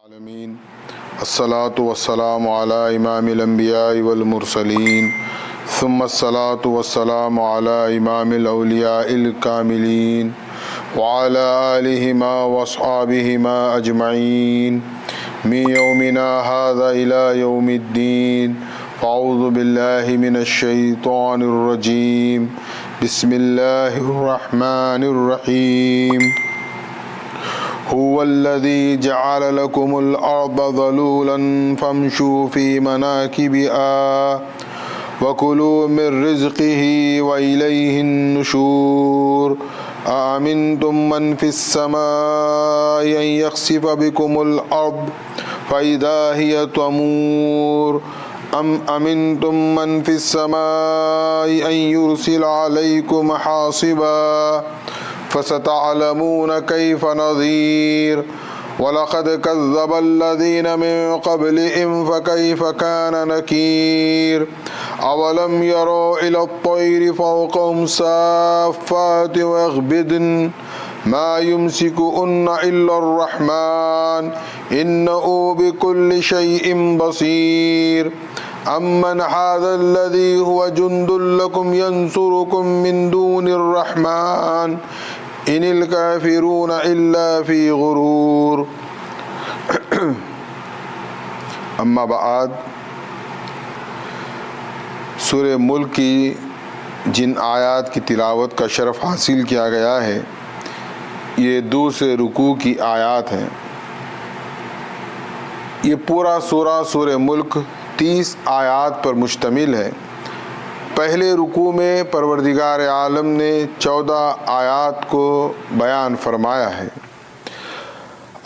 العالمین الصلاۃ والسلام علی امام الانبیاء والمرسلین ثم الصلاۃ والسلام علی امام الاولیاء الکاملین وعلی آلہما واصحابہما اجمعین من یومنا ھذا الی یوم الدین اعوذ باللہ من الشیطان الرجیم بسم اللہ الرحمن الرحیم هو الذي جعل لكم الأرض ذلولا فامشوا في مناكبها وكلوا من رزقه وإليه النشور أأمنتم من في السماء أن يخسف بكم الأرض فإذا هي تمور أم أمنتم من في السماء أن يرسل عليكم حاصبا فستعلمون كيف نذير ولقد كذب الذين من قبلهم فكيف كان نكير أولم يروا إلى الطير فوقهم صافات ويقبضن ما يمسكهن إلا الرحمن إنه بكل شيء بصير أمن هذا الذي هو جند لكم ينصركم من دون الرحمن إن الكافرون إلا في غرور اما بعد سورہ ملک کی جن آیات کی تلاوت کا شرف حاصل کیا گیا ہے یہ دوسرے رکوع کی آیات ہیں۔ یہ پورا سورہ ملک 30 آیات پر مشتمل ہے۔ پہلے رکوع میں پروردگار عالم نے 14 آیات کو بیان فرمایا ہے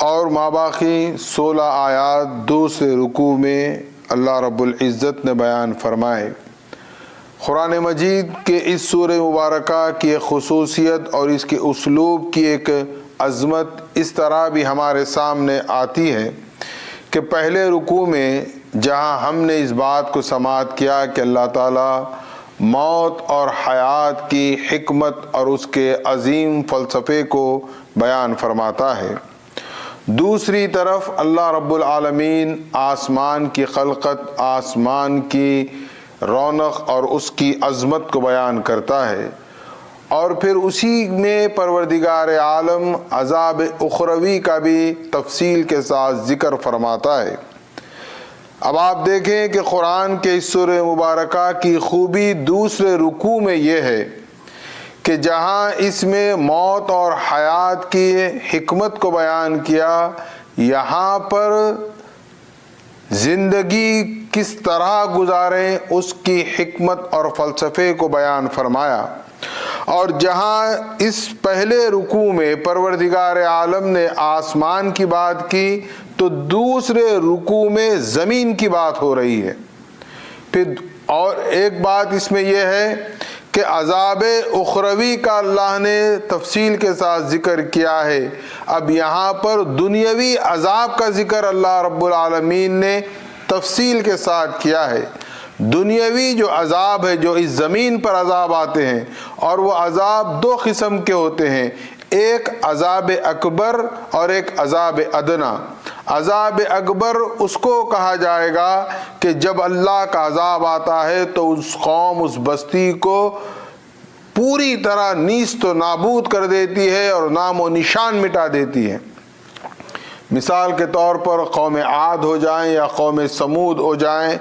اور ماباقی 16 آیات دوسرے رکوع میں اللہ رب العزت نے بیان فرمائے۔ قرآن مجید کے اس سورہ مبارکہ کی ایک خصوصیت اور اس کے اسلوب کی ایک عظمت اس طرح بھی ہمارے سامنے آتی ہے کہ پہلے رکوع میں جہاں ہم نے اس بات کو سماعت کیا کہ اللہ تعالیٰ موت اور حیات کی حکمت اور اس کے عظیم فلسفے کو بیان فرماتا ہے، دوسری طرف اللہ رب العالمین آسمان کی خلقت، آسمان کی رونق اور اس کی عظمت کو بیان کرتا ہے، اور پھر اسی میں پروردگار عالم عذاب اخروی کا بھی تفصیل کے ساتھ ذکر فرماتا ہے۔ اب آپ دیکھیں کہ قرآن کے اس سورہ مبارکہ کی خوبی دوسرے رکوع میں یہ ہے کہ جہاں اس میں موت اور حیات کی حکمت کو بیان کیا، یہاں پر زندگی کس طرح گزاریں اس کی حکمت اور فلسفے کو بیان فرمایا، اور جہاں اس پہلے رکوع میں پروردگار عالم نے آسمان کی بات کی تو دوسرے رکوع میں زمین کی بات ہو رہی ہے۔ پھر اور ایک بات اس میں یہ ہے کہ عذاب اخروی کا اللہ نے تفصیل کے ساتھ ذکر کیا ہے، اب یہاں پر دنیاوی عذاب کا ذکر اللہ رب العالمین نے تفصیل کے ساتھ کیا ہے۔ دنیاوی جو عذاب ہے، جو اس زمین پر عذاب آتے ہیں، اور وہ عذاب 2 قسم کے ہوتے ہیں، ایک عذاب اکبر اور ایک عذاب ادنا۔ عذاب اکبر اس کو کہا جائے گا کہ جب اللہ کا عذاب آتا ہے تو اس قوم، اس بستی کو پوری طرح نیست و نابود کر دیتی ہے اور نام و نشان مٹا دیتی ہے۔ مثال کے طور پر قوم عاد ہو جائیں یا قوم سمود ہو جائیں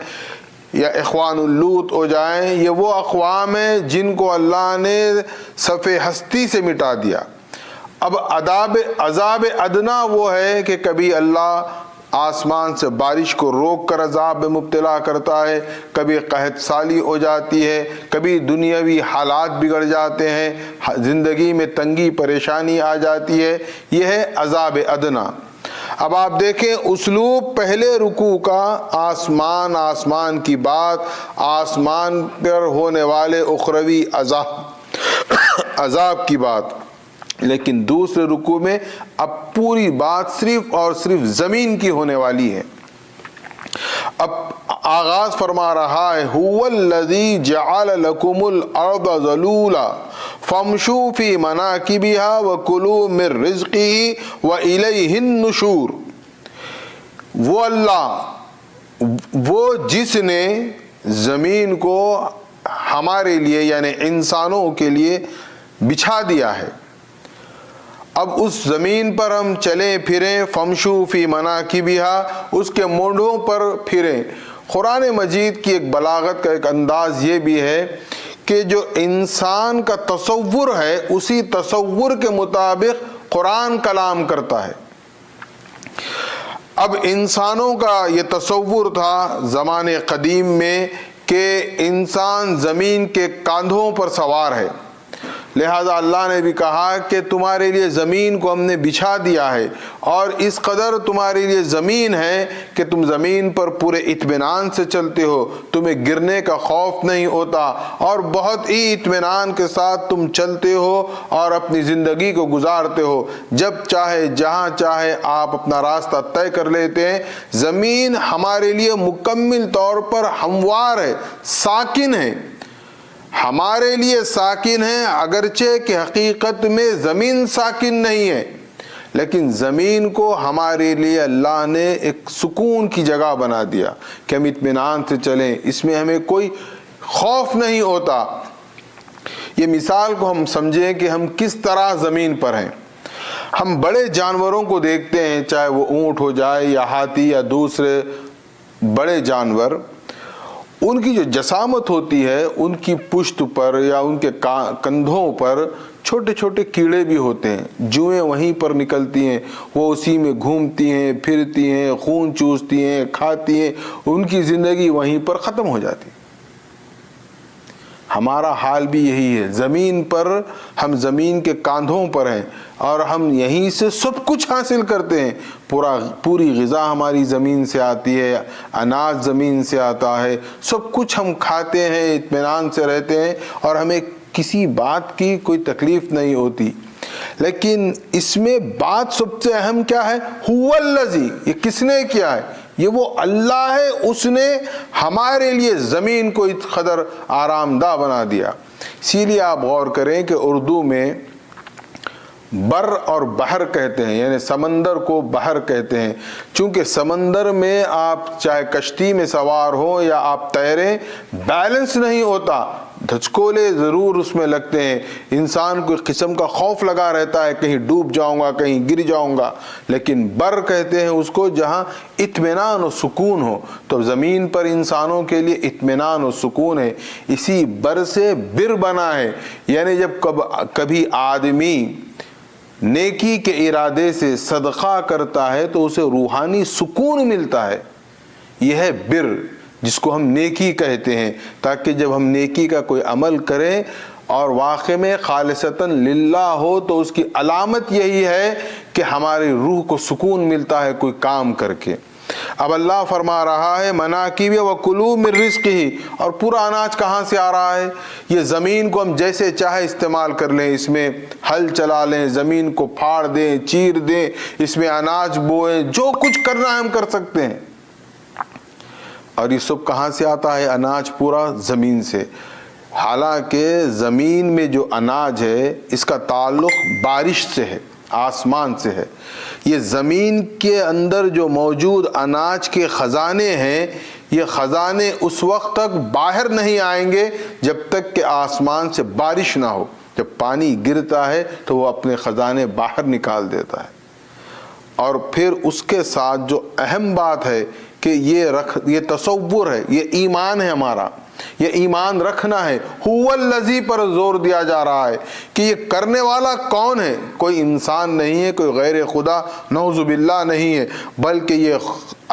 یا اخوان اللوط ہو جائیں، یہ وہ اقوام ہیں جن کو اللہ نے صفِ ہستی سے مٹا دیا۔ اب عذاب ادنا وہ ہے کہ کبھی اللہ آسمان سے بارش کو روک کر عذاب میں مبتلا کرتا ہے، کبھی قحط سالی ہو جاتی ہے، کبھی دنیاوی حالات بگڑ جاتے ہیں، زندگی میں تنگی پریشانی آ جاتی ہے، یہ ہے عذاب ادنا۔ اب آپ دیکھیں اسلوب پہلے رکوع کا آسمان کی بات، آسمان پر ہونے والے اخروی عذاب کی بات، لیکن دوسرے رکوع میں اب پوری بات صرف اور صرف زمین کی ہونے والی ہے۔ اب آغاز فرما رہا ہے هو الذی جعل لکم الارض ذلولا فامشوا فی مناکبها وکلوا من رزقه والیہ النشور۔ وہ اللہ وہ جس نے زمین کو ہمارے لیے یعنی انسانوں کے لیے بچھا دیا ہے، اب اس زمین پر ہم چلیں پھریں، فمشو فی مناکبہا، اس کے مونڈوں پر پھریں۔ قرآن مجید کی ایک بلاغت کا ایک انداز یہ بھی ہے کہ جو انسان کا تصور ہے اسی تصور کے مطابق قرآن کلام کرتا ہے۔ اب انسانوں کا یہ تصور تھا زمانے قدیم میں کہ انسان زمین کے کاندھوں پر سوار ہے، لہذا اللہ نے بھی کہا کہ تمہارے لیے زمین کو ہم نے بچھا دیا ہے، اور اس قدر تمہارے لیے زمین ہے کہ تم زمین پر پورے اطمینان سے چلتے ہو، تمہیں گرنے کا خوف نہیں ہوتا، اور بہت ہی اطمینان کے ساتھ تم چلتے ہو اور اپنی زندگی کو گزارتے ہو، جب چاہے جہاں چاہے آپ اپنا راستہ طے کر لیتے ہیں۔ زمین ہمارے لیے مکمل طور پر ہموار ہے، ساکن ہے، ہمارے لیے ساکن ہے، اگرچہ کہ حقیقت میں زمین ساکن نہیں ہے، لیکن زمین کو ہمارے لیے اللہ نے ایک سکون کی جگہ بنا دیا کہ ہم اطمینان سے چلیں، اس میں ہمیں کوئی خوف نہیں ہوتا۔ یہ مثال کو ہم سمجھیں کہ ہم کس طرح زمین پر ہیں۔ ہم بڑے جانوروں کو دیکھتے ہیں، چاہے وہ اونٹ ہو جائے یا ہاتھی یا دوسرے بڑے جانور، ان کی جو جسامت ہوتی ہے، ان کی پشت پر یا ان کے کندھوں پر چھوٹے چھوٹے کیڑے بھی ہوتے ہیں، جوئیں وہیں پر نکلتی ہیں، وہ اسی میں گھومتی ہیں، پھرتی ہیں، خون چوستی ہیں، کھاتی ہیں، ان کی زندگی وہیں پر ختم ہو جاتی ہے۔ ہمارا حال بھی یہی ہے، زمین پر ہم زمین کے کاندھوں پر ہیں اور ہم یہیں سے سب کچھ حاصل کرتے ہیں، پوری غذا ہماری زمین سے آتی ہے، اناج زمین سے آتا ہے، سب کچھ ہم کھاتے ہیں، اطمینان سے رہتے ہیں اور ہمیں کسی بات کی کوئی تکلیف نہیں ہوتی۔ لیکن اس میں بات سب سے اہم کیا ہے؟ هو الذی، یہ کس نے کیا ہے؟ یہ وہ اللہ ہے، اس نے ہمارے لیے زمین کو اس قدر آرام دہ بنا دیا۔ اسی لیے آپ غور کریں کہ اردو میں بر اور بحر کہتے ہیں، یعنی سمندر کو بحر کہتے ہیں، چونکہ سمندر میں آپ چاہے کشتی میں سوار ہو یا آپ تیریں، بیلنس نہیں ہوتا، دھچکولے ضرور اس میں لگتے ہیں، انسان کو ایک قسم کا خوف لگا رہتا ہے، کہیں ڈوب جاؤں گا، کہیں گر جاؤں گا۔ لیکن بر کہتے ہیں اس کو جہاں اطمینان و سکون ہو، تو زمین پر انسانوں کے لیے اطمینان و سکون ہے، اسی بر سے بر بنا ہے، یعنی جب کبھی آدمی نیکی کے ارادے سے صدقہ کرتا ہے تو اسے روحانی سکون ملتا ہے، یہ ہے بر، جس کو ہم نیکی کہتے ہیں، تاکہ جب ہم نیکی کا کوئی عمل کریں اور واقع میں خالصتاً للہ ہو تو اس کی علامت یہی ہے کہ ہماری روح کو سکون ملتا ہے کوئی کام کر کے۔ اب اللہ فرما رہا ہے مناکب وکلوا من رزقہ، اور پورا اناج کہاں سے آ رہا ہے؟ یہ زمین کو ہم جیسے چاہے استعمال کر لیں، اس میں ہل چلا لیں، زمین کو پھاڑ دیں، چیر دیں، اس میں اناج بوئیں، جو کچھ کرنا ہے ہم کر سکتے ہیں۔ اور یہ سب کہاں سے آتا ہے؟ اناج پورا زمین سے۔ حالانکہ زمین میں جو اناج ہے اس کا تعلق بارش سے ہے، آسمان سے ہے۔ یہ زمین کے اندر جو موجود اناج کے خزانے ہیں، یہ خزانے اس وقت تک باہر نہیں آئیں گے جب تک کہ آسمان سے بارش نہ ہو۔ جب پانی گرتا ہے تو وہ اپنے خزانے باہر نکال دیتا ہے۔ اور پھر اس کے ساتھ جو اہم بات ہے کہ یہ تصور ہے، یہ ایمان ہے ہمارا، یہ ایمان رکھنا ہے۔ هو الذی پر زور دیا جا رہا ہے کہ یہ کرنے والا کون ہے؟ کوئی انسان نہیں ہے، کوئی غیر خدا نعوذ باللہ نہیں ہے، بلکہ یہ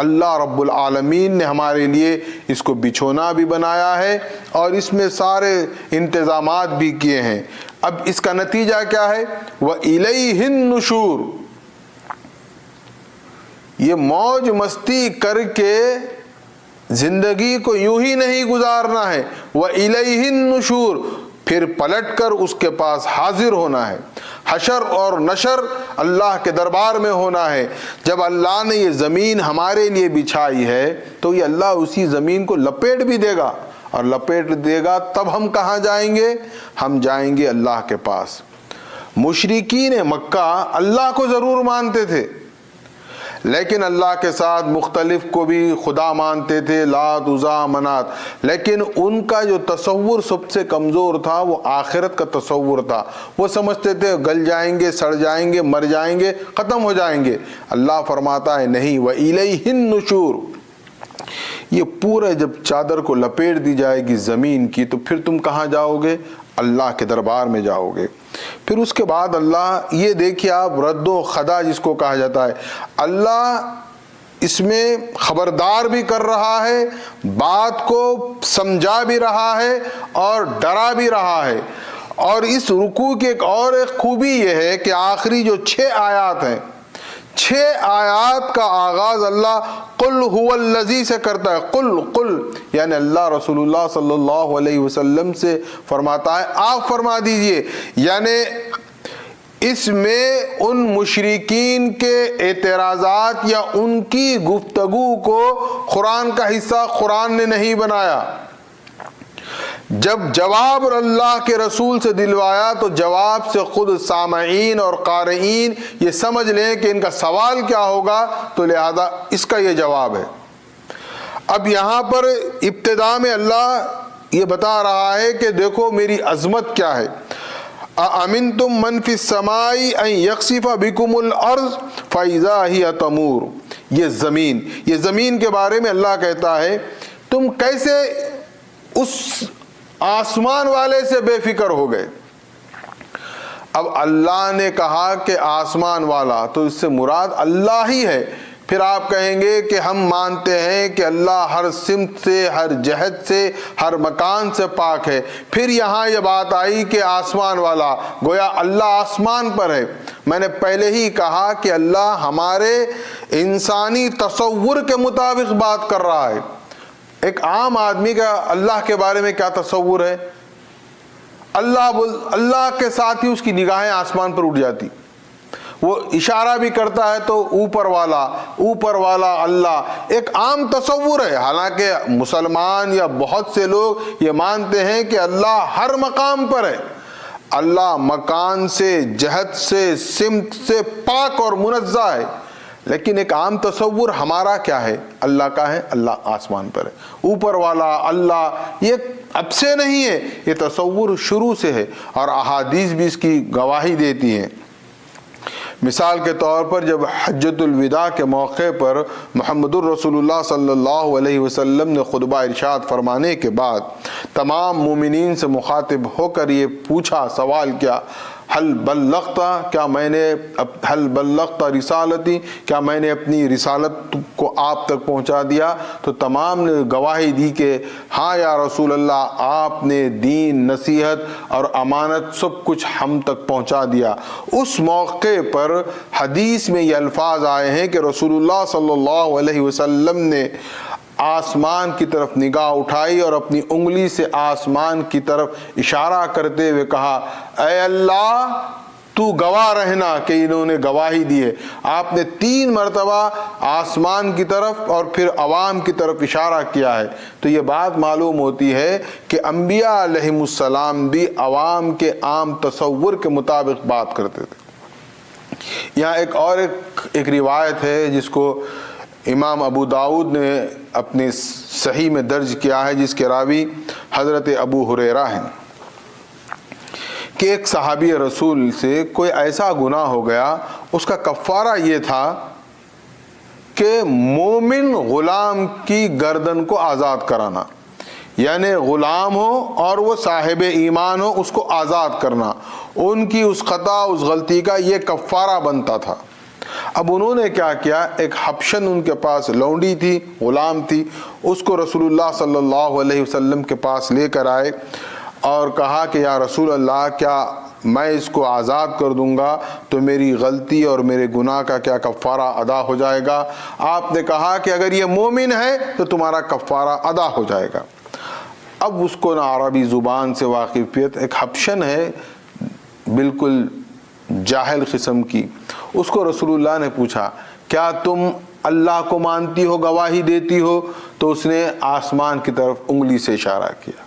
اللہ رب العالمین نے ہمارے لیے اس کو بچھونا بھی بنایا ہے اور اس میں سارے انتظامات بھی کیے ہیں۔ اب اس کا نتیجہ کیا ہے؟ وَإِلَيْهِ النُّشُورُ، یہ موج مستی کر کے زندگی کو یوں ہی نہیں گزارنا ہے، وَإِلَيْهِ النُّشُورُ، پھر پلٹ کر اس کے پاس حاضر ہونا ہے۔ حشر اور نشر اللہ کے دربار میں ہونا ہے۔ جب اللہ نے یہ زمین ہمارے لیے بچھائی ہے تو یہ اللہ اسی زمین کو لپیٹ بھی دے گا، اور لپیٹ دے گا تب ہم کہاں جائیں گے؟ ہم جائیں گے اللہ کے پاس۔ مشرکین مکہ اللہ کو ضرور مانتے تھے، لیکن اللہ کے ساتھ مختلف کو بھی خدا مانتے تھے، لات، عزیٰ، منات، لیکن ان کا جو تصور سب سے کمزور تھا وہ آخرت کا تصور تھا۔ وہ سمجھتے تھے گل جائیں گے، سڑ جائیں گے، مر جائیں گے، ختم ہو جائیں گے۔ اللہ فرماتا ہے نہیں، وَإِلَيْهِ النُّشُورُ، یہ پورا جب چادر کو لپیٹ دی جائے گی زمین کی تو پھر تم کہاں جاؤ گے؟ اللہ کے دربار میں جاؤ گے۔ پھر اس کے بعد اللہ، یہ دیکھیے آپ رد و خدا جس کو کہا جاتا ہے، اللہ اس میں خبردار بھی کر رہا ہے، بات کو سمجھا بھی رہا ہے اور ڈرا بھی رہا ہے۔ اور اس رکوع کی ایک خوبی یہ ہے کہ آخری جو 6 آیات ہیں، 6 آیات کا آغاز اللہ قل هو الذی سے کرتا ہے۔ قل یعنی اللہ رسول اللہ صلی اللہ علیہ وسلم سے فرماتا ہے آپ فرما دیجئے، یعنی اس میں ان مشرکین کے اعتراضات یا ان کی گفتگو کو قرآن کا حصہ قرآن نے نہیں بنایا۔ جب جواب اللہ کے رسول سے دلوایا تو جواب سے خود سامعین اور قارئین یہ سمجھ لیں کہ ان کا سوال کیا ہوگا، تو لہذا اس کا یہ جواب ہے۔ اب یہاں پر ابتدا میں اللہ یہ بتا رہا ہے کہ دیکھو میری عظمت کیا ہے۔ اَأَمِنْتُم مَّن فِي السَّمَاءِ أَن يَخْسِفَ بِكُمُ الْأَرْضَ فَإِذَا هِيَ تَمُورُ، یہ زمین کے بارے میں اللہ کہتا ہے تم کیسے اس آسمان والے سے بے فکر ہو گئے۔ اب اللہ نے کہا کہ آسمان والا، تو اس سے مراد اللہ ہی ہے۔ پھر آپ کہیں گے کہ ہم مانتے ہیں کہ اللہ ہر سمت سے، ہر جہت سے، ہر مکان سے پاک ہے۔ پھر یہاں یہ بات آئی کہ آسمان والا، گویا اللہ آسمان پر ہے۔ میں نے پہلے ہی کہا کہ اللہ ہمارے انسانی تصور کے مطابق بات کر رہا ہے۔ ایک عام آدمی کا اللہ کے بارے میں کیا تصور ہے؟ اللہ کے ساتھ ہی اس کی نگاہیں آسمان پر اٹھ جاتی، وہ اشارہ بھی کرتا ہے تو اوپر والا اللہ، ایک عام تصور ہے۔ حالانکہ مسلمان یا بہت سے لوگ یہ مانتے ہیں کہ اللہ ہر مقام پر ہے، اللہ مکان سے، جہت سے، سمت سے پاک اور منزہ ہے۔ لیکن ایک عام تصور ہمارا کیا ہے؟ اللہ کا ہے، اللہ آسمان پر ہے، اوپر والا اللہ، یہ اب سے نہیں ہے، یہ تصور شروع سے ہے، اور احادیث بھی اس کی گواہی دیتی ہیں۔ مثال کے طور پر جب حجۃ الوداع کے موقع پر محمد الرسول اللہ صلی اللہ علیہ وسلم نے خطبہ ارشاد فرمانے کے بعد تمام مومنین سے مخاطب ہو کر یہ پوچھا، سوال کیا، حل بلغت رسالتی، کیا میں نے اپنی رسالت کو آپ تک پہنچا دیا؟ تو تمام نے گواہی دی کہ ہاں یا رسول اللہ، آپ نے دین، نصیحت اور امانت سب کچھ ہم تک پہنچا دیا۔ اس موقع پر حدیث میں یہ الفاظ آئے ہیں کہ رسول اللہ صلی اللہ علیہ وسلم نے آسمان کی طرف نگاہ اٹھائی اور اپنی انگلی سے آسمان کی طرف اشارہ کرتے ہوئے کہا، اے اللہ تو گواہ رہنا کہ انہوں نے گواہی دی ہے۔ آپ نے 3 مرتبہ آسمان کی طرف اور پھر عوام کی طرف اشارہ کیا ہے۔ تو یہ بات معلوم ہوتی ہے کہ انبیاء علیہم السلام بھی عوام کے عام تصور کے مطابق بات کرتے تھے۔ یہاں ایک روایت ہے جس کو امام ابو داؤد نے اپنے صحیح میں درج کیا ہے، جس کے راوی حضرت ابو ہریرہ ہیں، کہ ایک صحابی رسول سے کوئی ایسا گناہ ہو گیا، اس کا کفارہ یہ تھا کہ مومن غلام کی گردن کو آزاد کرانا، یعنی غلام ہو اور وہ صاحب ایمان ہو، اس کو آزاد کرنا، ان کی اس خطا، اس غلطی کا یہ کفارہ بنتا تھا۔ اب انہوں نے کیا کیا، ایک حبشن ان کے پاس لونڈی تھی، غلام تھی، اس کو رسول اللہ صلی اللہ علیہ وسلم کے پاس لے کر آئے اور کہا کہ یا رسول اللہ، کیا میں اس کو آزاد کر دوں گا تو میری غلطی اور میرے گناہ کا کیا کفارہ ادا ہو جائے گا؟ آپ نے کہا کہ اگر یہ مومن ہے تو تمہارا کفارہ ادا ہو جائے گا۔ اب اس کو نہ عربی زبان سے واقفیت، ایک حبشن ہے بالکل جاہل قسم کی، اس کو رسول اللہ نے پوچھا کیا تم اللہ کو مانتی ہو، گواہی دیتی ہو؟ تو اس نے آسمان کی طرف انگلی سے اشارہ کیا۔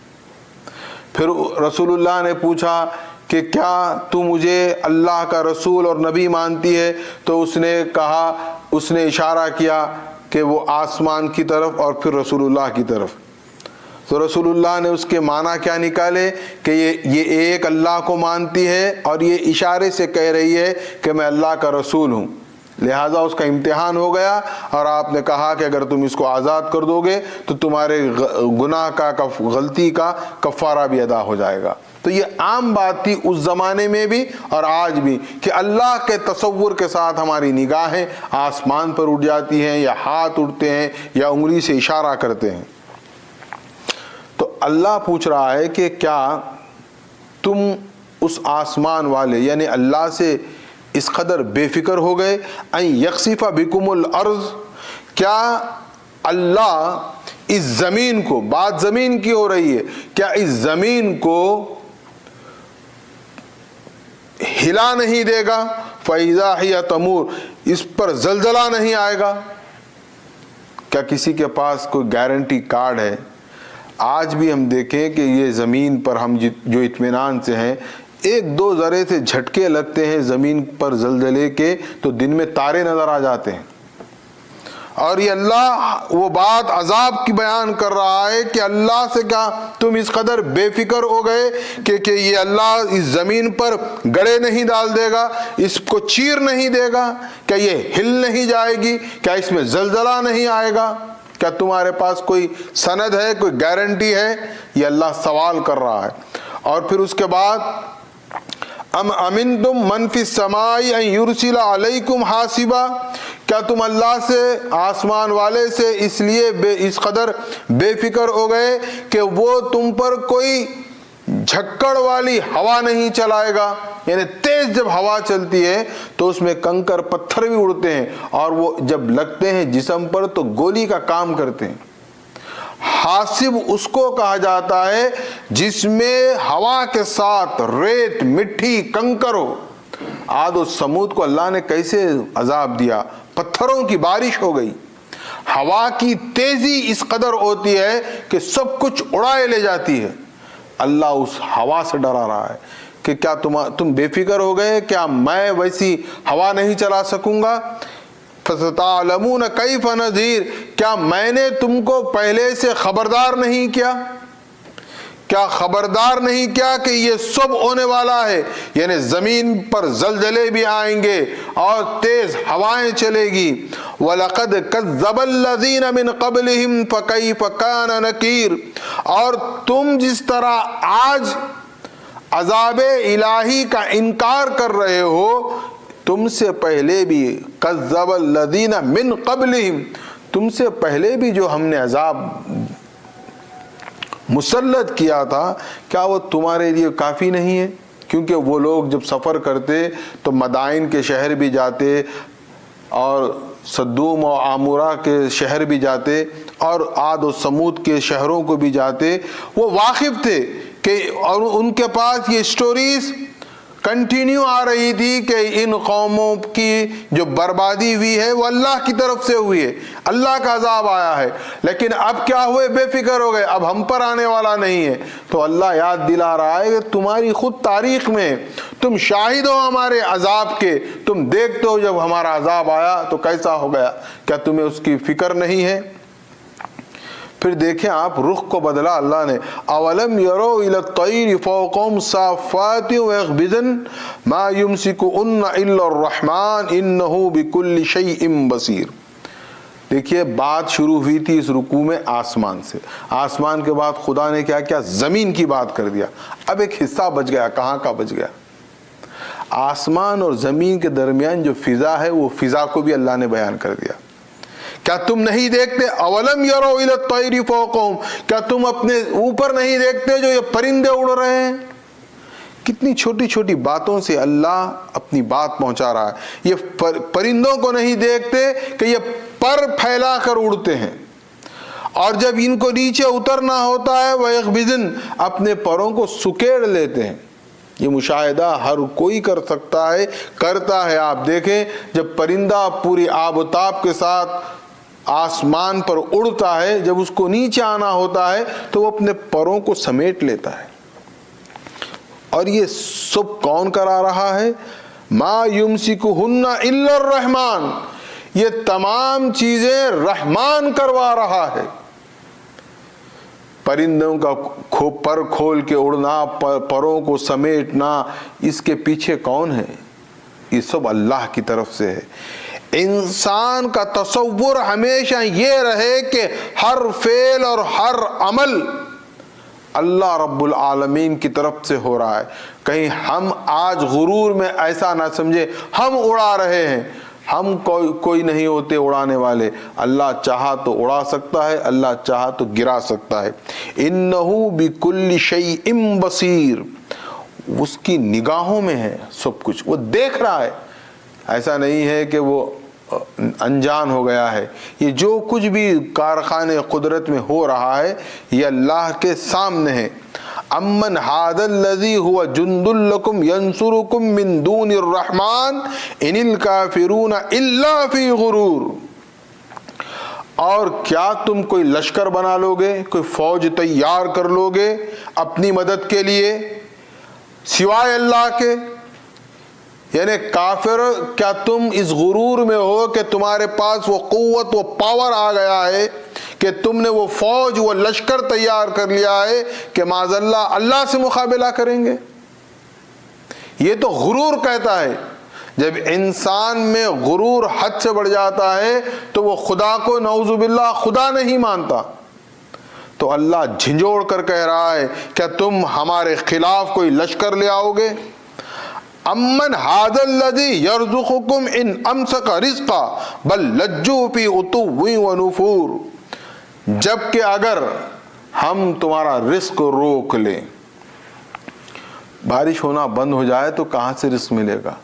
پھر رسول اللہ نے پوچھا کہ کیا تو مجھے اللہ کا رسول اور نبی مانتی ہے؟ تو اس نے کہا اس نے اشارہ کیا کہ وہ آسمان کی طرف اور پھر رسول اللہ کی طرف. تو رسول اللہ نے اس کے معنی کیا نکالے کہ یہ ایک اللہ کو مانتی ہے اور یہ اشارے سے کہہ رہی ہے کہ میں اللہ کا رسول ہوں. لہٰذا اس کا امتحان ہو گیا اور آپ نے کہا کہ اگر تم اس کو آزاد کر دو گے تو تمہارے گناہ کا غلطی کا کفارہ بھی ادا ہو جائے گا. تو یہ عام بات تھی اس زمانے میں بھی اور آج بھی کہ اللہ کے تصور کے ساتھ ہماری نگاہیں آسمان پر اٹھ جاتی ہیں یا ہاتھ اٹھتے ہیں یا انگلی سے اشارہ کرتے ہیں. تو اللہ پوچھ رہا ہے کہ کیا تم اس آسمان والے یعنی اللہ سے اس قدر بے فکر ہو گئے ان یخسف بکم الارض، کیا اللہ اس زمین کو، بات زمین کی ہو رہی ہے، کیا اس زمین کو ہلا نہیں دے گا؟ فَإِذَا هِيَ تَمُورُ، اس پر زلزلہ نہیں آئے گا؟ کیا کسی کے پاس کوئی گارنٹی کارڈ ہے؟ آج بھی ہم دیکھیں کہ یہ زمین پر ہم جو اطمینان سے ہیں، ایک دو ذرے سے جھٹکے لگتے ہیں زمین پر زلزلے کے تو دن میں تارے نظر آ جاتے ہیں. اور یہ اللہ وہ بات عذاب کی بیان کر رہا ہے کہ اللہ سے کیا تم اس قدر بے فکر ہو گئے کہ یہ اللہ اس زمین پر گڑے نہیں ڈال دے گا، اس کو چیر نہیں دے گا؟ کیا یہ ہل نہیں جائے گی؟ کیا اس میں زلزلہ نہیں آئے گا؟ کیا تمہارے پاس کوئی سند ہے، کوئی گارنٹی ہے؟ یہ اللہ سوال کر رہا ہے. اور پھر اس کے بعد ام امنتم من فی السماء ان یرسل علیکم حاسبا، کیا تم اللہ سے، آسمان والے سے اس لیے اس قدر بے فکر ہو گئے کہ وہ تم پر کوئی جھکڑ والی ہوا نہیں چلائے گا؟ یعنی تیز جب ہوا چلتی ہے تو اس میں کنکر پتھر بھی اڑتے ہیں اور وہ جب لگتے ہیں جسم پر تو گولی کا کام کرتے ہیں. حاسب اس کو کہا جاتا ہے جس میں ہوا کے ساتھ ریت، مٹی، کنکر ہو. عاد و سمود کو اللہ نے کیسے عذاب دیا؟ پتھروں کی بارش ہو گئی. ہوا کی تیزی اس قدر ہوتی ہے کہ سب کچھ اڑائے لے جاتی ہے. اللہ اس ہوا سے ڈرا رہا ہے کہ کیا تم بے فکر ہو گئے؟ کیا میں ویسی ہوا نہیں چلا سکوں گا؟ فَسَتَعْلَمُونَ كَيْفَ نَذِيرٌ، کیا میں نے تم کو پہلے سے خبردار نہیں کیا؟ کیا خبردار نہیں کیا کہ یہ سب ہونے والا ہے؟ یعنی زمین پر زلزلے بھی آئیں گے اور تیز ہوائیں چلے گی. وَلَقَدْ كَذَّبَ الَّذِينَ مِنْ قَبْلِهِمْ فَكَيْفَ كَانَ نَكِيرٌ، اور تم جس طرح آج عذاب الہی کا انکار کر رہے ہو، تم سے پہلے بھی کذب الذین من قبلہم، تم سے پہلے بھی جو ہم نے عذاب مسلط کیا تھا، کیا وہ تمہارے لیے کافی نہیں ہے؟ کیونکہ وہ لوگ جب سفر کرتے تو مدائن کے شہر بھی جاتے اور صدوم و عامورہ کے شہر بھی جاتے اور عاد و سمود کے شہروں کو بھی جاتے. وہ واقف تھے کہ اور ان کے پاس یہ سٹوریز کنٹینیو آ رہی تھی کہ ان قوموں کی جو بربادی ہوئی ہے وہ اللہ کی طرف سے ہوئی ہے، اللہ کا عذاب آیا ہے. لیکن اب کیا ہوئے؟ بے فکر ہو گئے، اب ہم پر آنے والا نہیں ہے. تو اللہ یاد دلا رہا ہے کہ تمہاری خود تاریخ میں تم شاہد ہو ہمارے عذاب کے، تم دیکھتے ہو جب ہمارا عذاب آیا تو کیسا ہو گیا. کیا تمہیں اس کی فکر نہیں ہے؟ پھر دیکھیں آپ رخ کو بدلا اللہ نے. اولم یرو الی الطیر فوقہم صافات ویقبضن ما یمسکہن الا الرحمن انہ بکل شیء بصیر. دیکھیے بات شروع ہوئی تھی اس رکوع میں آسمان سے، آسمان کے بعد خدا نے کیا کیا؟ زمین کی بات کر دیا. اب ایک حصہ بچ گیا. کہاں کا بچ گیا؟ آسمان اور زمین کے درمیان جو فضا ہے وہ فضا کو بھی اللہ نے بیان کر دیا. کیا تم نہیں دیکھتے؟ اولم یرو الی الطیر فوقہم، کیا تم اپنے اوپر نہیں دیکھتے جو یہ پرندے اڑ رہے ہیں؟ کتنی چھوٹی چھوٹی باتوں سے اللہ اپنی بات پہنچا رہا ہے. یہ پرندوں کو نہیں دیکھتے کہ یہ پر پھیلا کر اڑتے ہیں، اور جب ان کو نیچے اترنا ہوتا ہے وَيَغْبِزْن، اپنے پروں کو سکیڑ لیتے ہیں. یہ مشاہدہ ہر کوئی کر سکتا ہے، کرتا ہے. آپ دیکھیں جب پرندہ پوری آب و تاب کے ساتھ آسمان پر اڑتا ہے، جب اس کو نیچے آنا ہوتا ہے تو وہ اپنے پروں کو سمیٹ لیتا ہے. اور یہ سب کون کرا رہا ہے؟ ما یمسکہن الا الرحمن، یہ تمام چیزیں رحمان کروا رہا ہے۔ پرندوں کا پر کھول کے اڑنا، پروں کو سمیٹنا، اس کے پیچھے کون ہے؟ یہ سب اللہ کی طرف سے ہے۔ انسان کا تصور ہمیشہ یہ رہے کہ ہر فعل اور ہر عمل اللہ رب العالمین کی طرف سے ہو رہا ہے۔ کہیں ہم آج غرور میں ایسا نہ سمجھے ہم اڑا رہے ہیں، ہم کوئی نہیں ہوتے اڑانے والے، اللہ چاہا تو اڑا سکتا ہے، اللہ چاہا تو گرا سکتا ہے۔ انہو بکل شیء بصیر، اس کی نگاہوں میں ہے سب کچھ، وہ دیکھ رہا ہے، ایسا نہیں ہے کہ وہ انجان ہو گیا ہے۔ یہ جو کچھ بھی کارخانے قدرت میں ہو رہا ہے یہ اللہ کے سامنے ہے۔ امن ھذا الذی ھو جند لکم ینصرکم من دون الرحمن ان الکافرون الا فی غرور۔ اور کیا تم کوئی لشکر بنا لو گے، کوئی فوج تیار کر لو گے اپنی مدد کے لیے سوائے اللہ کے؟ یعنی کافر، کیا تم اس غرور میں ہو کہ تمہارے پاس وہ قوت، وہ پاور آ گیا ہے کہ تم نے وہ فوج، وہ لشکر تیار کر لیا ہے کہ معاذ اللہ اللہ سے مقابلہ کریں گے؟ یہ تو غرور کہتا ہے۔ جب انسان میں غرور حد سے بڑھ جاتا ہے تو وہ خدا کو نعوذ باللہ خدا نہیں مانتا۔ تو اللہ جھنجھوڑ کر کہہ رہا ہے کیا تم ہمارے خلاف کوئی لشکر لے آؤ گے؟ امن ھذا الذی یرزقکم ان امسک رزقا بل لجوا فی عتو و نفور۔ جبکہ اگر ہم تمہارا رزق روک لیں، بارش ہونا بند ہو جائے تو کہاں سے رزق ملے گا؟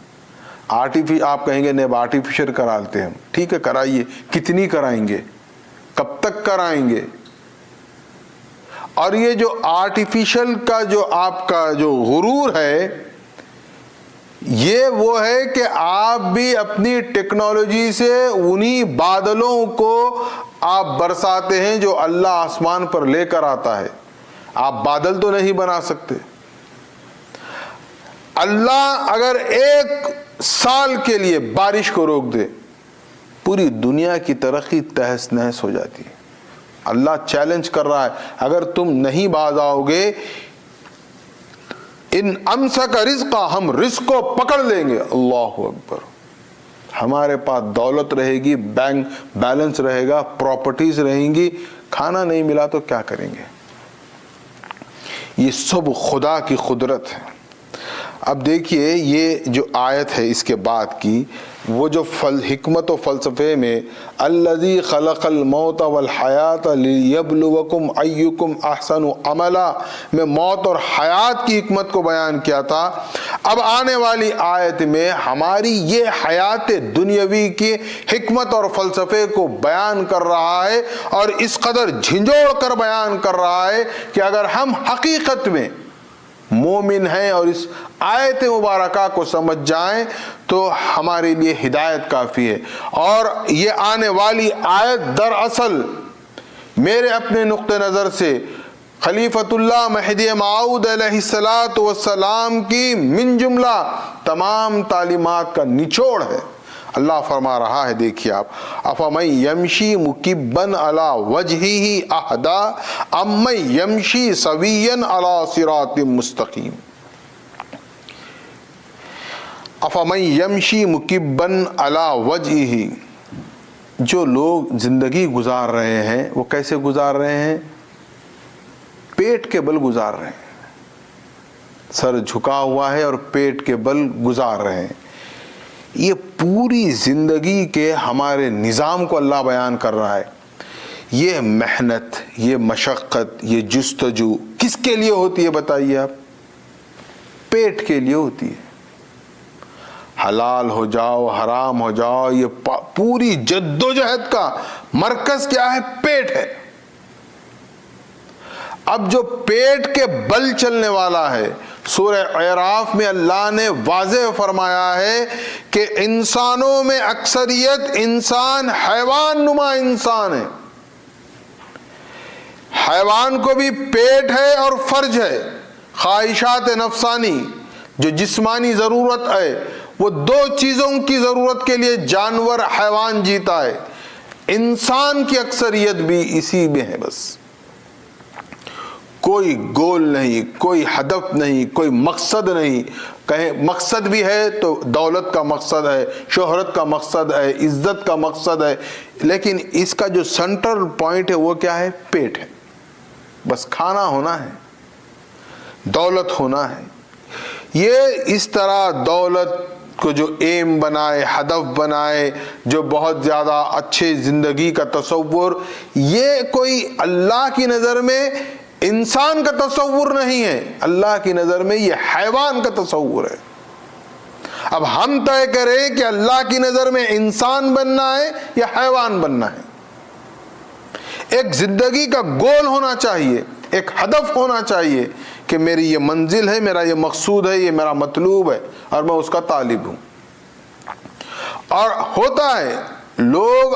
آپ کہیں گے نہیں آرٹیفیشل کرا لیتے ہم، ٹھیک ہے کرائیے، کتنی کرائیں گے، کب تک کرائیں گے؟ اور یہ جو آرٹیفیشل کا جو آپ کا جو غرور ہے یہ وہ ہے کہ آپ بھی اپنی ٹیکنالوجی سے انہی بادلوں کو آپ برساتے ہیں جو اللہ آسمان پر لے کر آتا ہے۔ آپ بادل تو نہیں بنا سکتے۔ اللہ اگر ایک سال کے لیے بارش کو روک دے پوری دنیا کی ترقی تہس نہس ہو جاتی ہے۔ اللہ چیلنج کر رہا ہے اگر تم نہیں باز آؤ گے ان امسک رزقا، ہم رزق کو پکڑ لیں گے۔ اللہ اکبر۔ ہمارے پاس دولت رہے گی، بینک بیلنس رہے گا، پراپرٹیز رہیں گی، کھانا نہیں ملا تو کیا کریں گے؟ یہ سب خدا کی قدرت ہے۔ اب دیکھیے یہ جو آیت ہے اس کے بعد کی، وہ جو حکمت و فلسفے میں الذی خلق الموت والحیات لیبلوکم ایکم احسن عملا میں موت اور حیات کی حکمت کو بیان کیا تھا، اب آنے والی آیت میں ہماری یہ حیات دنیاوی کی حکمت اور فلسفے کو بیان کر رہا ہے، اور اس قدر جھنجھوڑ کر بیان کر رہا ہے کہ اگر ہم حقیقت میں مومن ہیں اور اس آیت مبارکہ کو سمجھ جائیں تو ہمارے لیے ہدایت کافی ہے۔ اور یہ آنے والی آیت دراصل میرے اپنے نقطہ نظر سے خلیفۃ اللہ مہدی موعود علیہ السلام کی من جملہ تمام تعلیمات کا نچوڑ ہے۔ اللہ فرما رہا ہے، دیکھیے آپ، افمن یمشی مکبن علی وجہہ اہدی امن یمشی سویا علی صراط مستقیم۔ افمن یمشی مکبن علی وجہہ، جو لوگ زندگی گزار رہے ہیں وہ کیسے گزار رہے ہیں؟ پیٹ کے بل گزار رہے ہیں، سر جھکا ہوا ہے اور پیٹ کے بل گزار رہے ہیں۔ یہ پوری زندگی کے ہمارے نظام کو اللہ بیان کر رہا ہے۔ یہ محنت، یہ مشقت، یہ جستجو کس کے لیے ہوتی ہے بتائیے آپ؟ پیٹ کے لیے ہوتی ہے۔ حلال ہو جاؤ، حرام ہو جاؤ، یہ پوری جدوجہد کا مرکز کیا ہے؟ پیٹ ہے۔ اب جو پیٹ کے بل چلنے والا ہے، سورہ اعراف میں اللہ نے واضح فرمایا ہے کہ انسانوں میں اکثریت انسان حیوان نما انسان ہے۔ حیوان کو بھی پیٹ ہے اور فرج ہے، خواہشات نفسانی جو جسمانی ضرورت ہے وہ دو چیزوں کی ضرورت کے لیے جانور حیوان جیتا ہے، انسان کی اکثریت بھی اسی میں ہے۔ بس کوئی گول نہیں، کوئی ہدف نہیں، کوئی مقصد نہیں۔ کہیں مقصد بھی ہے تو دولت کا مقصد ہے، شہرت کا مقصد ہے، عزت کا مقصد ہے، لیکن اس کا جو سینٹرل پوائنٹ ہے وہ کیا ہے؟ پیٹ ہے۔ بس کھانا ہونا ہے، دولت ہونا ہے۔ یہ اس طرح دولت کو جو ایم بنائے، ہدف بنائے، جو بہت زیادہ اچھے زندگی کا تصور، یہ کوئی اللہ کی نظر میں انسان کا تصور نہیں ہے، اللہ کی نظر میں یہ حیوان کا تصور ہے۔ اب ہم طے کریں کہ اللہ کی نظر میں انسان بننا ہے یا حیوان بننا ہے۔ ایک زندگی کا گول ہونا چاہیے، ایک ہدف ہونا چاہیے کہ میری یہ منزل ہے، میرا یہ مقصود ہے، یہ میرا مطلوب ہے اور میں اس کا طالب ہوں۔ اور ہوتا ہے لوگ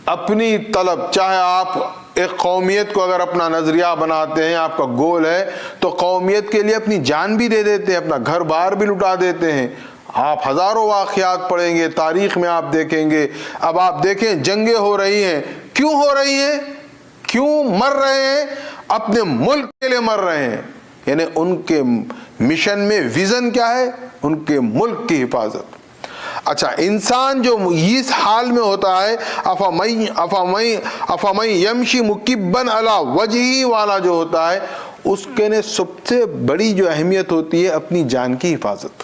اپنی طلب، چاہے آپ ایک قومیت کو اگر اپنا نظریہ بناتے ہیں، آپ کا گول ہے، تو قومیت کے لیے اپنی جان بھی دے دیتے ہیں، اپنا گھر بار بھی لٹا دیتے ہیں۔ آپ ہزاروں واقعات پڑھیں گے، تاریخ میں آپ دیکھیں گے۔ اب آپ دیکھیں جنگیں ہو رہی ہیں، کیوں ہو رہی ہیں؟ کیوں مر رہے ہیں؟ اپنے ملک کے لیے مر رہے ہیں، یعنی ان کے مشن میں ویژن کیا ہے؟ ان کے ملک کی حفاظت۔ اچھا، انسان جو اس حال میں ہوتا ہے افمن یمشی مکبن علی وجہہ والا جو ہوتا ہے، اس کے نے سب سے بڑی جو اہمیت ہوتی ہے اپنی جان کی حفاظت،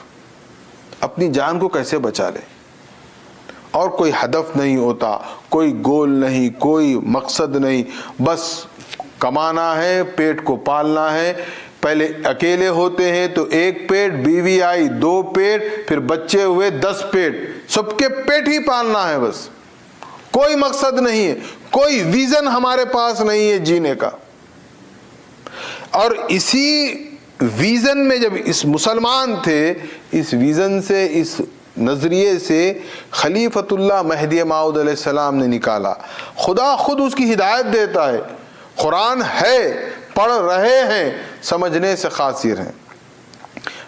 اپنی جان کو کیسے بچا لے۔ اور کوئی ہدف نہیں ہوتا، کوئی گول نہیں، کوئی مقصد نہیں، بس کمانا ہے، پیٹ کو پالنا ہے۔ پہلے اکیلے ہوتے ہیں تو ایک پیٹ، بیوی آئی 2 پیٹ، پھر بچے ہوئے 10 پیٹ، سب کے پیٹ ہی پالنا ہے۔ بس کوئی مقصد نہیں ہے، کوئی ویژن ہمارے پاس نہیں ہے جینے کا۔ اور اسی ویژن میں جب اس مسلمان تھے، اس ویژن سے، اس نظریے سے خلیفۃ اللہ مہدی موعود علیہ السلام نے نکالا۔ خدا خود اس کی ہدایت دیتا ہے، قرآن ہے، پڑھ رہے ہیں، سمجھنے سے قاصر ہیں۔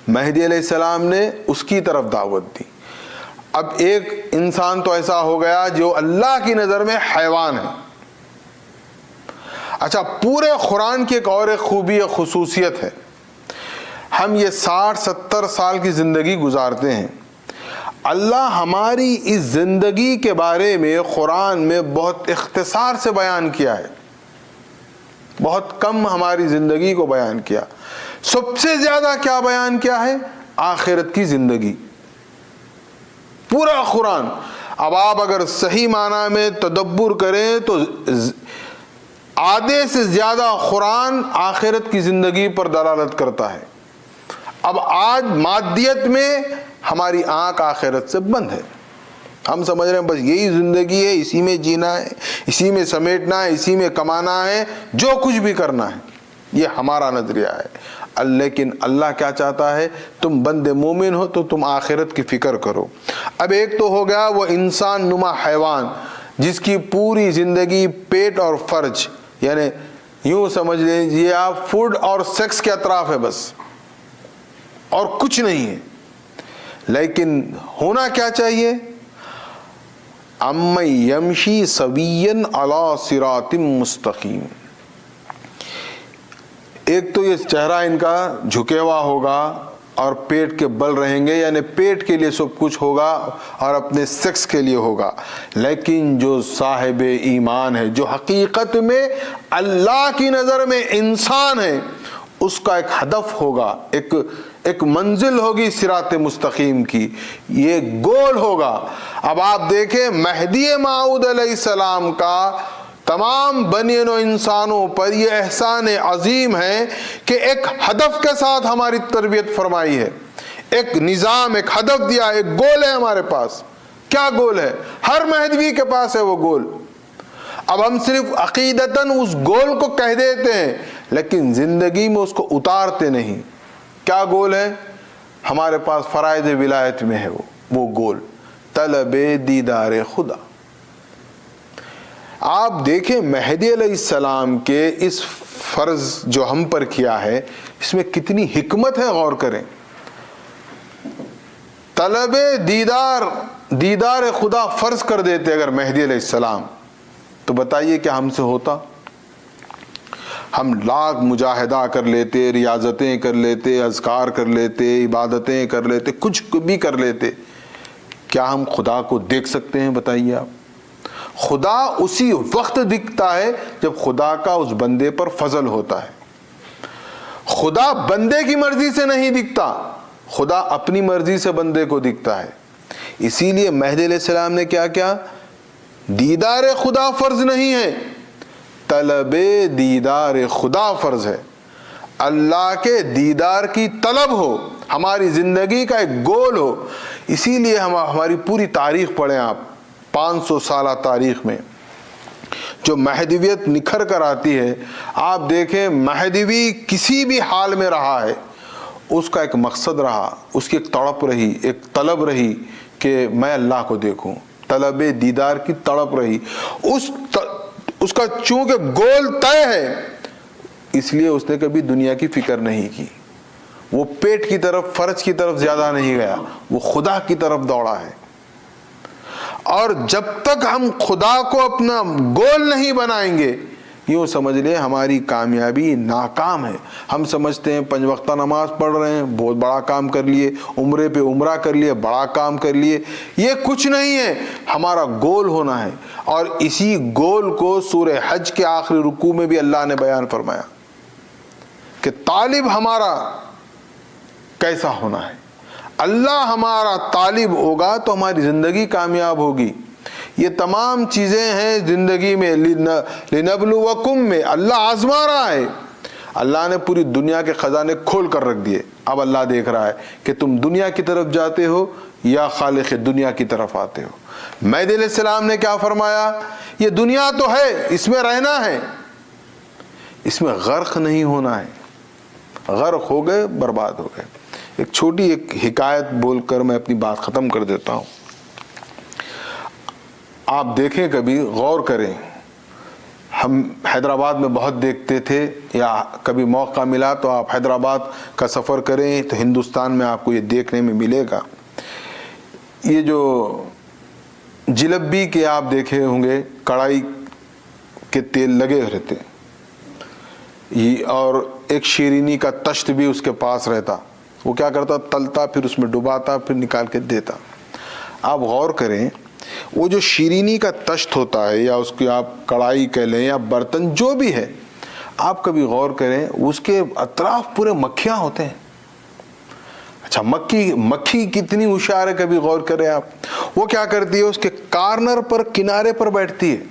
مہدی علیہ السلام نے اس کی طرف دعوت دی۔ اب ایک انسان تو ایسا ہو گیا جو اللہ کی نظر میں حیوان ہے۔ اچھا، پورے قرآن کی ایک اور ایک خوبی، ایک خصوصیت ہے، ہم یہ 60-70 سال کی زندگی گزارتے ہیں، اللہ ہماری اس زندگی کے بارے میں قرآن میں بہت اختصار سے بیان کیا ہے، بہت کم ہماری زندگی کو بیان کیا۔ سب سے زیادہ کیا بیان کیا ہے؟ آخرت کی زندگی، پورا قرآن۔ اب آپ اگر صحیح معنی میں تدبر کریں تو آدھے سے زیادہ قرآن آخرت کی زندگی پر دلالت کرتا ہے۔ اب آج مادیت میں ہماری آنکھ آخرت سے بند ہے، ہم سمجھ رہے ہیں بس یہی زندگی ہے، اسی میں جینا ہے، اسی میں سمیٹنا ہے، اسی میں کمانا ہے، جو کچھ بھی کرنا ہے، یہ ہمارا نظریہ ہے۔ لیکن اللہ کیا چاہتا ہے؟ تم بند مومن ہو تو تم آخرت کی فکر کرو۔ اب ایک تو ہو گیا وہ انسان نما حیوان جس کی پوری زندگی پیٹ اور فرج، یعنی یوں سمجھ لیجیے آپ فوڈ اور سیکس کے اطراف ہے بس، اور کچھ نہیں ہے۔ لیکن ہونا کیا چاہیے؟ امن یمشی سوین علی صراط مستقیم۔ ایک تو یہ چہرہ ان کا جھکے ہوا ہوگا اور پیٹ کے بل رہیں گے، یعنی پیٹ کے لیے سب کچھ ہوگا اور اپنے سیکس کے لیے ہوگا۔ لیکن جو صاحب ایمان ہے، جو حقیقت میں اللہ کی نظر میں انسان ہے، اس کا ایک ہدف ہوگا، ایک منزل ہوگی صراط مستقیم کی، یہ گول ہوگا۔ اب آپ دیکھیں مہدی موعود علیہ السلام کا تمام بنی نوع انسانوں پر یہ احسان عظیم ہے کہ ایک ہدف کے ساتھ ہماری تربیت فرمائی ہے، ایک نظام، ایک ہدف دیا، ایک گول ہے ہمارے پاس۔ کیا گول ہے؟ ہر مہدوی کے پاس ہے وہ گول۔ اب ہم صرف عقیدتاً اس گول کو کہہ دیتے ہیں لیکن زندگی میں اس کو اتارتے نہیں۔ کیا گول ہے؟ ہمارے پاس فرائض ولایت میں ہے وہ گول، طلب دیدار خدا۔ آپ دیکھیں مہدی علیہ السلام کے اس فرض جو ہم پر کیا ہے، اس میں کتنی حکمت ہے، غور کریں۔ طلب دیدار خدا فرض کر دیتے اگر مہدی علیہ السلام، تو بتائیے کیا ہم سے ہوتا؟ ہم لاکھ مجاہدہ کر لیتے، ریاضتیں کر لیتے، اذکار کر لیتے، عبادتیں کر لیتے، کچھ بھی کر لیتے، کیا ہم خدا کو دیکھ سکتے ہیں؟ بتائیے آپ۔ خدا اسی وقت دکھتا ہے جب خدا کا اس بندے پر فضل ہوتا ہے۔ خدا بندے کی مرضی سے نہیں دکھتا، خدا اپنی مرضی سے بندے کو دکھتا ہے۔ اسی لیے مہدی علیہ السلام نے کیا کیا؟ دیدار خدا فرض نہیں ہے، طلب دیدار خدا فرض ہے۔ اللہ کے دیدار کی طلب ہو، ہماری زندگی کا ایک گول ہو۔ اسی لیے ہماری پوری تاریخ پڑھیں آپ، 500 سالہ تاریخ میں جو مہدویت نکھر کر آتی ہے، آپ دیکھیں مہدوی کسی بھی حال میں رہا ہے، اس کا ایک مقصد رہا، اس کی ایک تڑپ رہی، ایک طلب رہی کہ میں اللہ کو دیکھوں، طلب دیدار کی تڑپ رہی۔ اس کا چونکہ گول طے ہے، اس لیے اس نے کبھی دنیا کی فکر نہیں کی، وہ پیٹ کی طرف، فرض کی طرف زیادہ نہیں گیا، وہ خدا کی طرف دوڑا ہے۔ اور جب تک ہم خدا کو اپنا گول نہیں بنائیں گے، یوں سمجھ لیں ہماری کامیابی ناکام ہے۔ ہم سمجھتے ہیں 5 وقتہ نماز پڑھ رہے ہیں، بہت بڑا کام کر لیے، عمرے پہ عمرہ کر لیے، بڑا کام کر لیے، یہ کچھ نہیں ہے۔ ہمارا گول ہونا ہے، اور اسی گول کو سورہ حج کے آخری رکوع میں بھی اللہ نے بیان فرمایا کہ طالب ہمارا کیسا ہونا ہے۔ اللہ ہمارا طالب ہوگا تو ہماری زندگی کامیاب ہوگی۔ یہ تمام چیزیں ہیں زندگی میں، لنبلوکم میں اللہ آزما رہا ہے۔ اللہ نے پوری دنیا کے خزانے کھول کر رکھ دیے، اب اللہ دیکھ رہا ہے کہ تم دنیا کی طرف جاتے ہو یا خالق دنیا کی طرف آتے ہو۔ مہدی علیہ السلام نے کیا فرمایا؟ یہ دنیا تو ہے، اس میں رہنا ہے، اس میں غرق نہیں ہونا ہے۔ غرق ہو گئے برباد ہو گئے۔ ایک چھوٹی ایک حکایت بول کر میں اپنی بات ختم کر دیتا ہوں۔ آپ دیکھیں، کبھی غور کریں، ہم حیدرآباد میں بہت دیکھتے تھے، یا کبھی موقع ملا تو آپ حیدرآباد کا سفر کریں تو ہندوستان میں آپ کو یہ دیکھنے میں ملے گا۔ یہ جو جلیبی کے آپ دیکھے ہوں گے، کڑھائی کے تیل لگے رہتے، اور ایک شیرینی کا تشت بھی اس کے پاس رہتا، وہ کیا کرتا؟ تلتا، پھر اس میں ڈباتا، پھر نکال کے دیتا۔ آپ غور کریں، وہ جو شیرینی کا تشت ہوتا ہے، یا اس کی آپ کڑھائی کہہ لیں یا برتن جو بھی ہے، آپ کبھی غور کریں اس کے اطراف پورے مکھیاں ہوتے ہیں۔ اچھا، مکھی کتنی ہوشیار ہے، کبھی غور کریں آپ۔ وہ کیا کرتی ہے؟ اس کے کارنر پر، کنارے پر بیٹھتی ہے،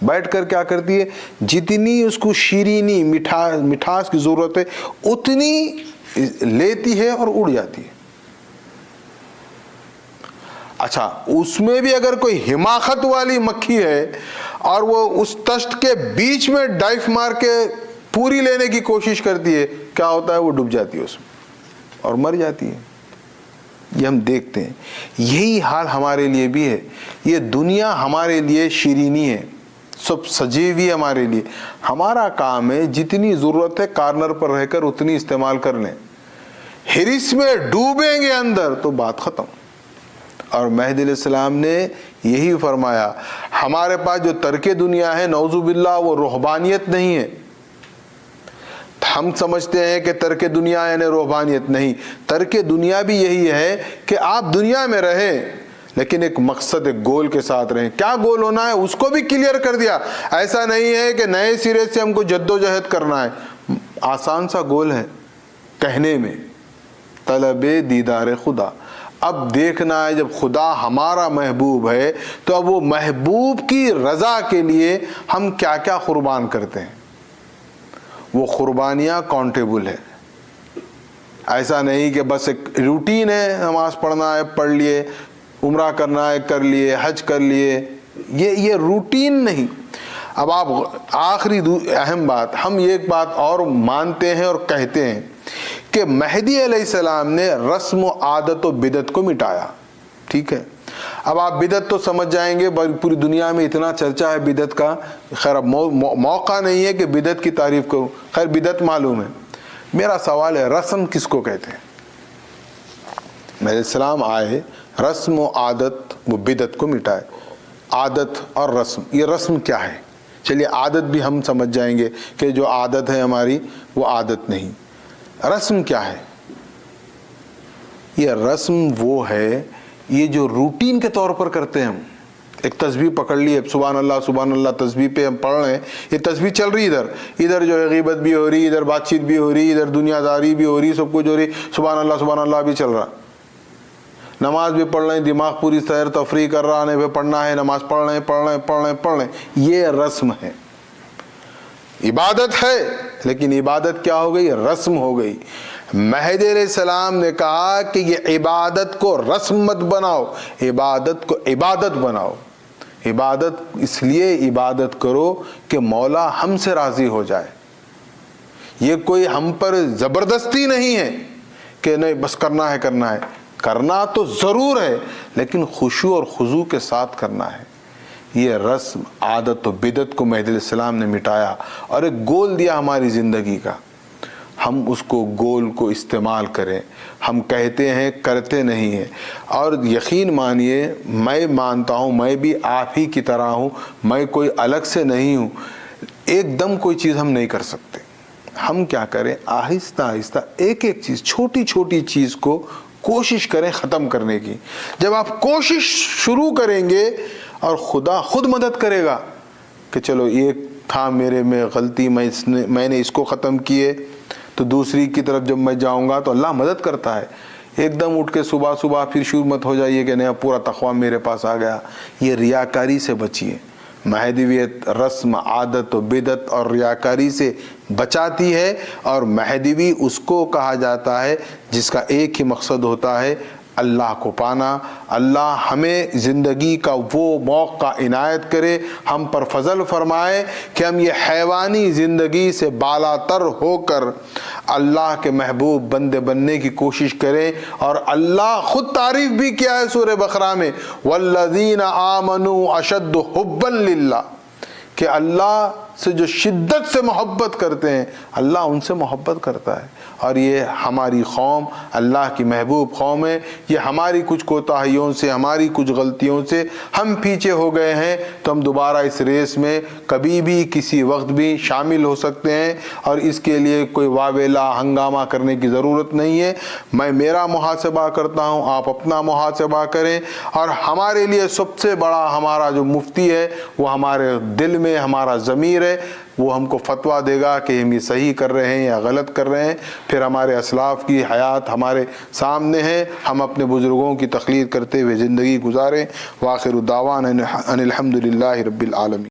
بیٹھ کر کیا کرتی ہے؟ جتنی اس کو شیرینی مٹھاس کی ضرورت ہے اتنی لیتی ہے اور اڑ جاتی ہے۔ اچھا، اس میں بھی اگر کوئی حماقت والی مکھی ہے اور وہ اس تشت کے بیچ میں ڈائف مار کے پوری لینے کی کوشش کرتی ہے، کیا ہوتا ہے؟ وہ ڈوب جاتی ہے اس میں اور مر جاتی ہے۔ یہ ہم دیکھتے ہیں۔ یہی حال ہمارے لیے بھی ہے۔ یہ دنیا ہمارے لیے شیرینی ہے، سب سجی ہوئی ہمارے لیے۔ ہمارا کام ہے جتنی ضرورت ہے کارنر پر رہ کر اتنی استعمال کر لیں۔ ہرس میں ڈوبیں گے اندر تو بات ختم۔ اور مہدی علیہ السلام نے یہی فرمایا، ہمارے پاس جو ترک دنیا ہے، نعوذ باللہ، وہ روحانیت نہیں ہے۔ ہم سمجھتے ہیں کہ ترک دنیا یعنی روحانیت، نہیں، ترک دنیا بھی یہی ہے کہ آپ دنیا میں رہیں لیکن ایک مقصد، ایک گول کے ساتھ رہیں۔ کیا گول ہونا ہے اس کو بھی کلیئر کر دیا۔ ایسا نہیں ہے کہ نئے سرے سے ہم کو جدوجہد کرنا ہے۔ آسان سا گول ہے کہنے میں، طلب دیدار خدا۔ اب دیکھنا ہے جب خدا ہمارا محبوب ہے تو اب وہ محبوب کی رضا کے لیے ہم کیا کیا قربان کرتے ہیں۔ وہ قربانیاں کاؤنٹیبل ہے۔ ایسا نہیں کہ بس ایک روٹین ہے، نماز پڑھنا ہے پڑھ لیے، عمرہ کرنا ہے کر لیے، حج کر لیے، یہ روٹین نہیں۔ اب آپ آخری اہم بات، ہم ایک بات اور مانتے ہیں اور کہتے ہیں کہ مہدی علیہ السلام نے رسم و عادت و بدعت کو مٹایا، ٹھیک ہے۔ اب آپ بدعت تو سمجھ جائیں گے، پوری دنیا میں اتنا چرچا ہے بدعت کا، خیر اب موقع نہیں ہے کہ بدعت کی تعریف کروں، خیر بدعت معلوم ہے۔ میرا سوال ہے، رسم کس کو کہتے ہیں؟ علیہ السلام آئے، رسم و عادت و بدعت کو مٹائے۔ عادت اور رسم، یہ رسم کیا ہے؟ چلیے عادت بھی ہم سمجھ جائیں گے کہ جو عادت ہے ہماری وہ عادت نہیں۔ رسم کیا ہے؟ یہ رسم وہ ہے یہ جو روٹین کے طور پر کرتے ہیں ہم۔ ایک تسبیح پکڑ لی ہے، سبحان اللہ تسبیح پہ ہم پڑھ رہے ہیں، یہ تسبیح چل رہی ادھر جو ہے غیبت بھی ہو رہی، ادھر بات چیت بھی ہو رہی، ادھر دنیا داری بھی ہو رہی، سب کچھ ہو رہی، سبحان اللہ بھی چل رہا۔ نماز بھی پڑھ رہے ہیں، دماغ پوری سیر تفریح کر رہا ہے، پڑھنا ہے، نماز پڑھ رہے ہیں، یہ رسم ہے۔ عبادت ہے لیکن عبادت کیا ہو گئی؟ رسم ہو گئی۔ مہدی علیہ السلام نے کہا کہ یہ عبادت کو رسم مت بناؤ، عبادت کو عبادت بناؤ۔ عبادت اس لیے عبادت کرو کہ مولا ہم سے راضی ہو جائے۔ یہ کوئی ہم پر زبردستی نہیں ہے کہ نہیں بس کرنا ہے، کرنا تو ضرور ہے لیکن خشوع اور خضوع کے ساتھ کرنا ہے۔ یہ رسم عادت و بدعت کو مہدی علیہ السلام نے مٹایا اور ایک گول دیا ہماری زندگی کا۔ ہم اس کو گول کو استعمال کریں۔ ہم کہتے ہیں کرتے نہیں ہیں، اور یقین مانیے میں مانتا ہوں میں بھی آپ ہی کی طرح ہوں، میں کوئی الگ سے نہیں ہوں۔ ایک دم کوئی چیز ہم نہیں کر سکتے۔ ہم کیا کریں؟ آہستہ آہستہ ایک چیز، چھوٹی چھوٹی چیز کو کوشش کریں ختم کرنے کی۔ جب آپ کوشش شروع کریں گے اور خدا خود مدد کرے گا کہ چلو یہ تھا میرے میں غلطی، میں نے اس کو ختم کیے، تو دوسری کی طرف جب میں جاؤں گا تو اللہ مدد کرتا ہے۔ ایک دم اٹھ کے صبح پھر شروع مت ہو جائیے کہ نہیں پورا تقویٰ میرے پاس آ گیا۔ یہ ریاکاری سے بچیے۔ مہدویت رسم عادت و بدعت اور ریاکاری سے بچاتی ہے، اور مہدوی اس کو کہا جاتا ہے جس کا ایک ہی مقصد ہوتا ہے اللہ کو پانا۔ اللہ ہمیں زندگی کا وہ موقع عنایت کرے، ہم پر فضل فرمائے کہ ہم یہ حیوانی زندگی سے بالا تر ہو کر اللہ کے محبوب بندے بننے کی کوشش کریں۔ اور اللہ خود تعریف بھی کیا ہے سورہ بقرہ میں، والذین آمنوا اشد حبا للہ، کہ اللہ سے جو شدت سے محبت کرتے ہیں اللہ ان سے محبت کرتا ہے۔ اور یہ ہماری قوم اللہ کی محبوب قوم ہے۔ یہ ہماری کچھ کوتاہیوں سے، ہماری کچھ غلطیوں سے ہم پیچھے ہو گئے ہیں، تو ہم دوبارہ اس ریس میں کبھی بھی کسی وقت بھی شامل ہو سکتے ہیں، اور اس کے لیے کوئی واویلا ہنگامہ کرنے کی ضرورت نہیں ہے۔ میں میرا محاسبہ کرتا ہوں، آپ اپنا محاسبہ کریں، اور ہمارے لیے سب سے بڑا ہمارا جو مفتی ہے وہ ہمارے دل میں ہمارا ضمیر ہے، وہ ہم کو فتویٰ دے گا کہ ہم یہ صحیح کر رہے ہیں یا غلط کر رہے ہیں۔ پھر ہمارے اسلاف کی حیات ہمارے سامنے ہے، ہم اپنے بزرگوں کی تقلید کرتے ہوئے زندگی گزاریں۔ وآخر دعوانا ان الحمد للہ رب العالمین۔